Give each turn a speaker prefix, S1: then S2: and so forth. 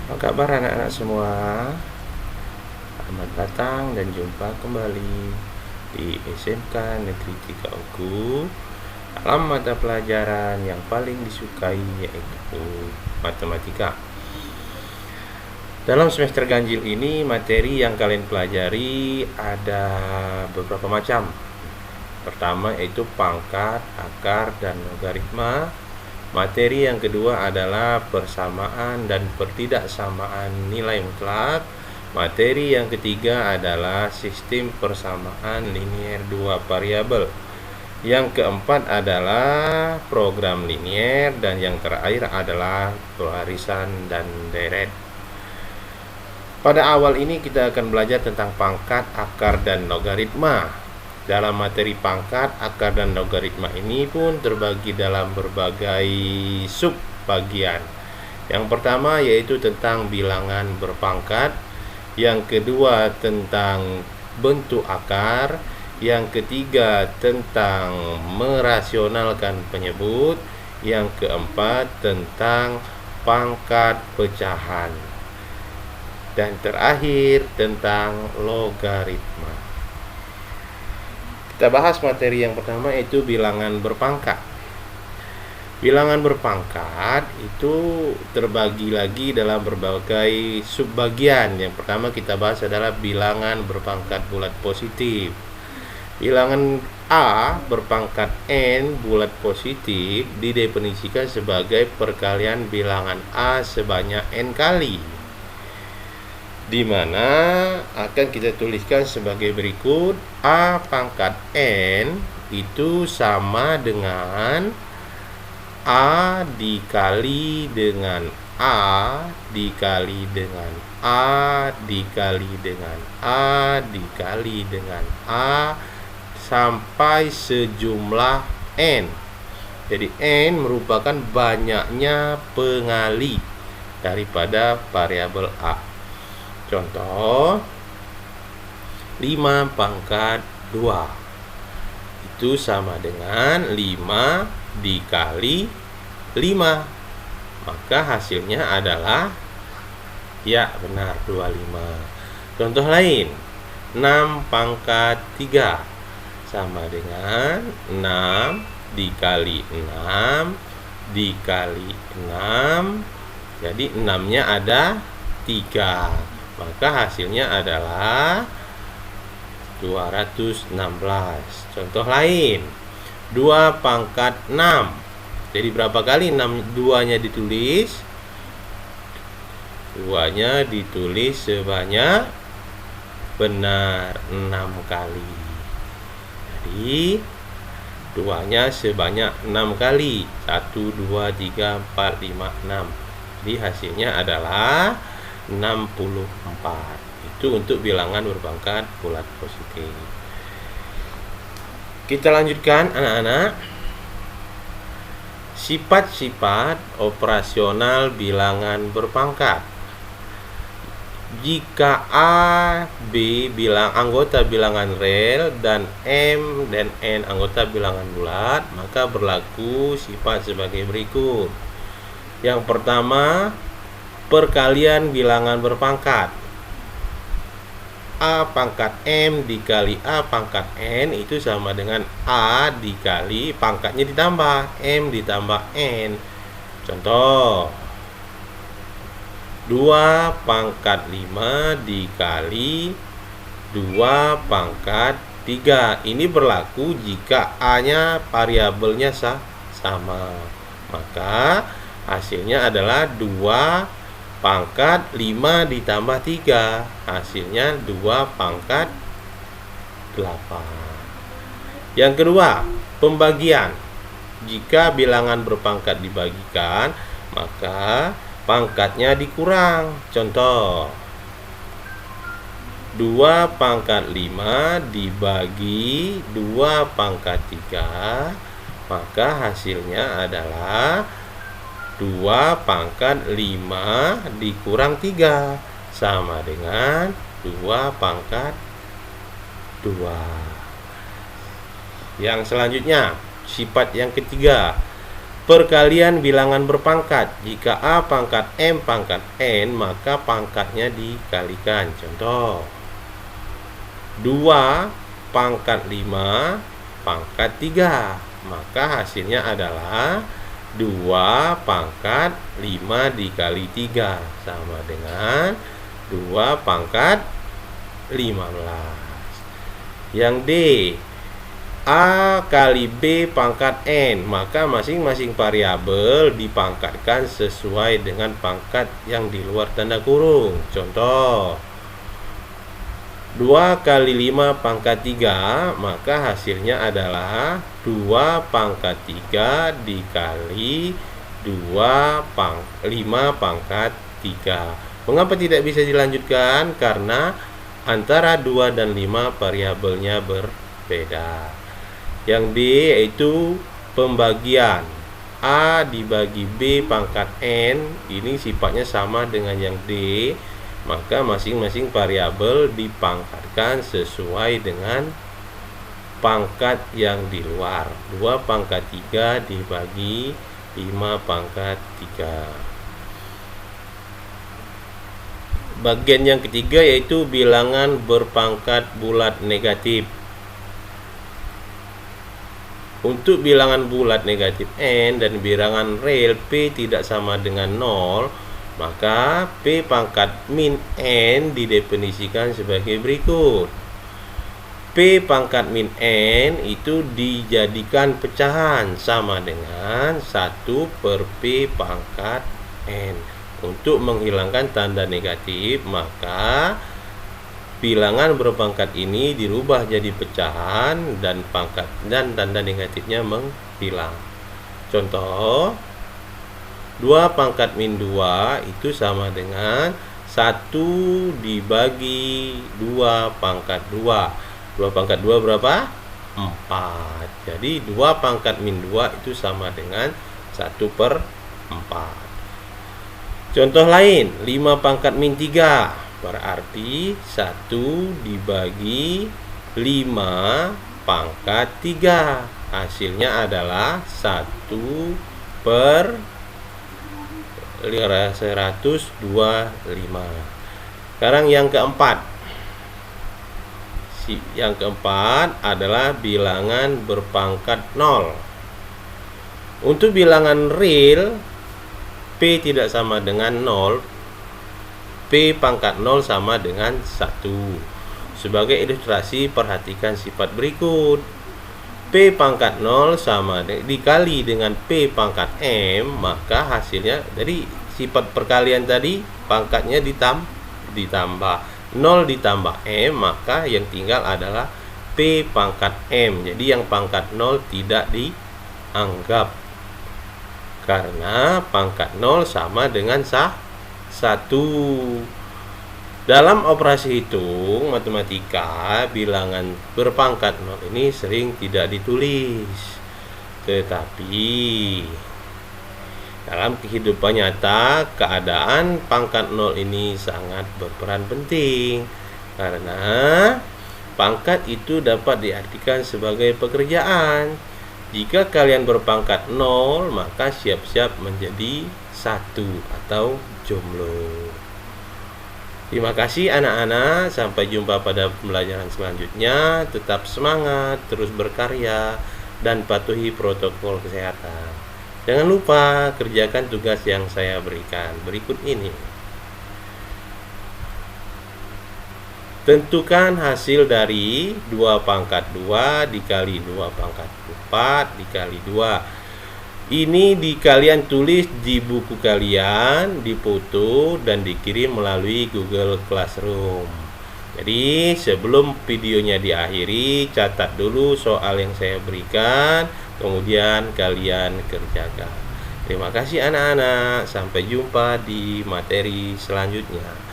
S1: Apa kabar anak-anak semua? Selamat datang dan jumpa kembali di SMK Negeri 3 Oku dalam mata pelajaran yang paling disukai, yaitu matematika. Dalam semester ganjil ini, materi yang kalian pelajari ada beberapa macam. Pertama yaitu pangkat, akar, dan logaritma. Materi yang kedua adalah persamaan dan pertidaksamaan nilai mutlak. Materi yang ketiga adalah sistem persamaan linier dua variabel. Yang keempat adalah program linier, dan yang terakhir adalah barisan dan deret. Pada awal ini kita akan belajar tentang pangkat, akar, dan logaritma. Dalam materi pangkat, akar, dan logaritma ini pun terbagi dalam berbagai subbagian. Yang pertama yaitu tentang bilangan berpangkat, yang kedua tentang bentuk akar, yang ketiga tentang merasionalkan penyebut, yang keempat tentang pangkat pecahan, dan terakhir tentang logaritma. Kita bahas materi yang pertama yaitu bilangan berpangkat. Bilangan berpangkat itu terbagi lagi dalam berbagai subbagian. Yang pertama kita bahas adalah bilangan berpangkat bulat positif. Bilangan A berpangkat n bulat positif didefinisikan sebagai perkalian bilangan A sebanyak n kali, di mana akan kita tuliskan sebagai berikut. A pangkat n itu sama dengan A dikali dengan A dikali dengan A dikali dengan A dikali dengan A sampai sejumlah n. Jadi n merupakan banyaknya pengali daripada variabel A. Contoh 5 pangkat 2 itu sama dengan 5 dikali 5, maka hasilnya adalah, ya benar, 25. Contoh lain, 6 pangkat 3 sama dengan 6 dikali 6 dikali 6, jadi 6 nya ada 3, maka hasilnya adalah 216. Contoh lain, 2 pangkat 6. Jadi berapa kali 6 2-nya ditulis? 2-nya ditulis sebanyak, benar, 6 kali. Jadi 2-nya sebanyak 6 kali. 1 2 3 4 5 6. Jadi hasilnya adalah 64. Itu untuk bilangan berpangkat bulat positif. Kita lanjutkan anak-anak. Sifat-sifat operasional bilangan berpangkat. Jika A, B anggota bilangan rel, dan M dan N anggota bilangan bulat, maka berlaku sifat sebagai berikut. Yang pertama, perkalian bilangan berpangkat. A pangkat M dikali A pangkat N itu sama dengan A dikali pangkatnya ditambah M ditambah N. Contoh 2 pangkat 5 dikali 2 pangkat 3. Ini berlaku jika A-nya variabelnya sama. Maka hasilnya adalah 2 pangkat 5 ditambah 3, hasilnya 2 pangkat 8. Yang kedua, pembagian. Jika bilangan berpangkat dibagikan, maka pangkatnya dikurang. Contoh 2 pangkat 5 dibagi 2 pangkat 3, maka hasilnya adalah 2 pangkat 5 dikurang 3 sama dengan 2 pangkat 2. Yang selanjutnya, sifat yang ketiga, perkalian bilangan berpangkat. Jika A pangkat M pangkat N, maka pangkatnya dikalikan. Contoh, 2 pangkat 5 pangkat 3, maka hasilnya adalah 2 pangkat 5 dikali 3 sama dengan 2 pangkat 15. Yang D, A kali B pangkat N, maka masing-masing variabel dipangkatkan sesuai dengan pangkat yang di luar tanda kurung. Contoh, 2 kali 5 pangkat 3, maka hasilnya adalah 2 pangkat 3 dikali 5 pangkat 3. Mengapa tidak bisa dilanjutkan? Karena antara 2 dan 5 variabelnya berbeda. Yang D yaitu pembagian. A dibagi B pangkat N, ini sifatnya sama dengan yang D, maka masing-masing variabel dipangkatkan sesuai dengan pangkat yang di luar. 2 pangkat 3 dibagi 5 pangkat 3. Bagian yang ketiga yaitu bilangan berpangkat bulat negatif. Untuk bilangan bulat negatif N dan bilangan real P tidak sama dengan 0, maka P pangkat min N didefinisikan sebagai berikut. P pangkat min N itu dijadikan pecahan sama dengan 1 per P pangkat N. Untuk menghilangkan tanda negatif, maka bilangan berpangkat ini dirubah jadi pecahan dan pangkat dan tanda negatifnya menghilang. Contoh, 2 pangkat min 2 itu sama dengan 1 dibagi 2 pangkat 2. 2 pangkat 2 berapa? 4. Jadi 2 pangkat min 2 itu sama dengan 1 per 4. Contoh lain, 5 pangkat min 3 berarti 1 dibagi 5 pangkat 3. Hasilnya adalah 1 per 125. Sekarang yang keempat. Yang keempat adalah bilangan berpangkat 0. Untuk bilangan real P tidak sama dengan 0, P pangkat 0 sama dengan 1. Sebagai ilustrasi, perhatikan sifat berikut. P pangkat 0 sama dikali dengan P pangkat M, maka hasilnya dari sifat perkalian tadi pangkatnya ditambah 0 ditambah M, maka yang tinggal adalah P pangkat M. Jadi yang pangkat 0 tidak dianggap karena pangkat 0 sama dengan 1. Dalam operasi hitung matematika, bilangan berpangkat 0 ini sering tidak ditulis. Tetapi dalam kehidupan nyata, keadaan pangkat 0 ini sangat berperan penting. Karena pangkat itu dapat diartikan sebagai pekerjaan. Jika kalian berpangkat 0, maka siap-siap menjadi 1 atau jomblo. Terima kasih anak-anak, sampai jumpa pada pembelajaran selanjutnya. Tetap semangat, terus berkarya, dan patuhi protokol kesehatan. Jangan lupa kerjakan tugas yang saya berikan berikut ini. Tentukan hasil dari 2 pangkat 2 dikali 2 pangkat 4 dikali 2. Ini kalian tulis di buku kalian, difoto dan dikirim melalui Google Classroom. Jadi sebelum videonya diakhiri, catat dulu soal yang saya berikan, kemudian kalian kerjakan. Terima kasih anak-anak, sampai jumpa di materi selanjutnya.